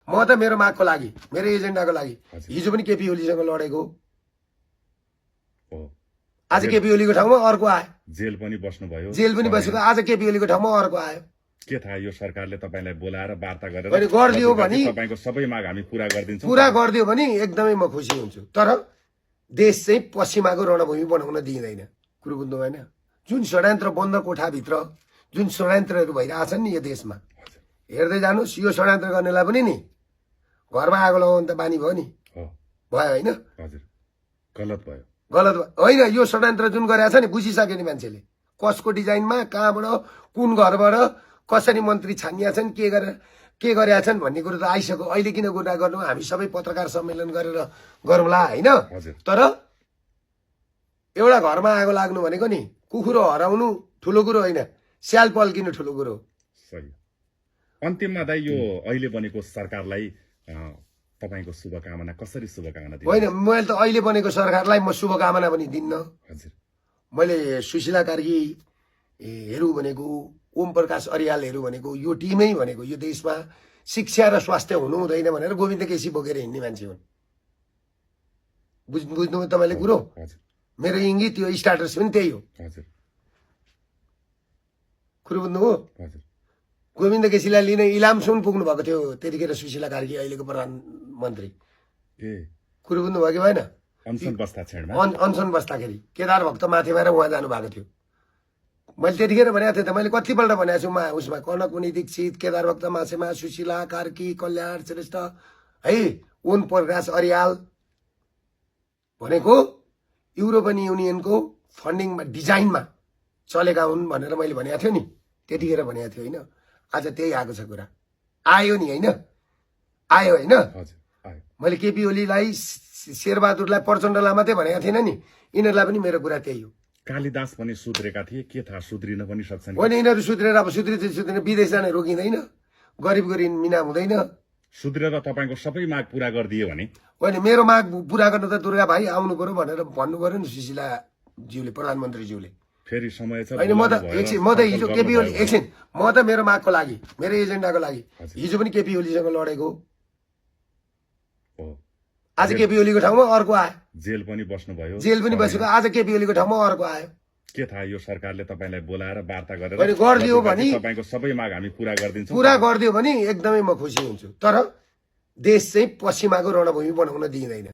म त मेरो मागको लागि मेरो एजेन्डाको लागि हिजो पनि केपी ओलीसँग लडेको हो आज केपी ओलीको ठाउँमा अर्को आयो जेल पनि बस्नुभयो जेल पनि बसेको आज केपी ओलीको ठाउँमा अर्को आयो के थाहा यो सरकारले तपाईलाई बोलाएर वार्ता गरेर अनि गरिदियो भने तपाईको सबै माग हामी पूरा गरिदिन्छौँ पूरा गरिदियो भने एकदमै म खुसी हुन्छु तर देश चाहिँ पश्चिमाको रणभूमि बनाउन दिइँदैन कुरो बुझ्नु भएन जुन षड्यन्त्र बन्द कोठाभित्र जुन षड्यन्त्रहरू भइरहेछन् नि यो देशमा हेर्दै जानुहोस् यो षड्यन्त्र गर्नेलाई पनि नि घरमा आगो लगाउनु त बानी भयो नि हो भयो होइन हजुर गलत भयो गलत होइन यो षड्यन्त्र जुन गरेको छ नि बुझिसक्यो नि मान्छेले कसको डिजाइनमा कहाँबाट कुन घरबाट कसरी मन्त्री छानिया छन् के गरेका छन् भन्ने कुरो त आइसक्यो अहिले किन कुरा गर्नु हामी सबै पत्रकार सम्मेलन गरेर गरौँला होइन हजुर तर एउटा घरमा आगो लाग्नु भनेको नि कुखुरो हराउनु ठुलो कुरो होइन स्याल पल्किनु ठुलो कुरो सही अन्तिममा दाइ यो अहिले बनेको सरकारलाई तपाईको शुभकामना कसरी शुभकामना दिनु होइन मैले त अहिले बनेको सरकारलाई म शुभकामना पनि दिन्न हजुर मैले सुशीला कार्की हेरौँ भनेको ओम प्रकाश अरियालहरू भनेको यो टिमै भनेको यो देशमा शिक्षा र स्वास्थ्य हुनु हुँदैन भनेर गोविन्द केसी बोकेर हिँड्ने मान्छे हुन् बुझ्नुभयो तपाईँले कुरो हजुर मेरो इङ्गित यो स्टाटस पनि त्यही हो हजुर कुरो बुझ्नुभयो हजुर गोविन्द केसीलाई लिन इलामसम्म पुग्नु भएको थियो त्यतिखेर सुशीला कार्की अहिलेको प्रधानमन्त्री ए कुरो बुझ्नुभयो कि भएन अनसन बस्दा छेडमा अनसन बस्दाखेरि केदार भक्त माथि भएर उहाँ जानु भएको थियो मैले त्यतिखेर भनेको थिएँ त मैले कतिपल्ट भनेको छु उसमा कनकुनी दीक्षित केदार भक्त माछेमा सुशीला कार्की कल्याण श्रेष्ठ है ओम प्रकाश अरियाल भनेको युरोपियन युनियनको फन्डिङमा डिजाइनमा चलेका हुन् भनेर मैले भनेको थियो नि त्यतिखेर भनेको थियो होइन आज त्यही आएको छ कुरा आयो नि होइन आयो होइन हजुर आयो मैले केपी ओलीलाई शेरबहादुरलाई प्रचण्डलाई मात्रै भनेको थिएन नि यिनीहरूलाई पनि मेरो कुरा त्यही हो कालिदास पनि सुध्रेका थिए के थाहा सुध्रिन पनि सक्छन् होइन यिनीहरू सुध्रेर अब सुध्रिँदैन विदेश जाने रोकिँदैन गरिब गरिब मिना हुँदैन सुध्रेर तपाईको सबै माग पूरा गरिदियो भने होइन मेरो माग पुरा गर्न त दुर्गा भाइ आउनु पर्यो भनेर भन्नु पर्यो नि सुशीलाज्यूले प्रधानमन्त्रीज्यूले फेरि समय छ होइन म त एकछिन म त हिजो केपी ओली एकछिन म त मेरो मागको लागि मेरो एजेन्डाको लागि हिजो पनि केपी ओलीसँग लडेको हो आज केपी ओलीको ठाउँमा अर्को आयो जेल पनि बस्नुभयो जेल पनि बसेको आज केपी ओलीको ठाउँमा अर्को आयो के थाहा यो सरकारले तपाईलाई बोलाएर वार्ता गरेर अनि गरिदियो भने तपाईको सबै माग हामी पूरा गरिदिन्छौँ पूरा गरिदियो भने एकदमै म खुसी हुन्छु तर देश चाहिँ पश्चिमाको रणभूमि बनाउन दिइँदैन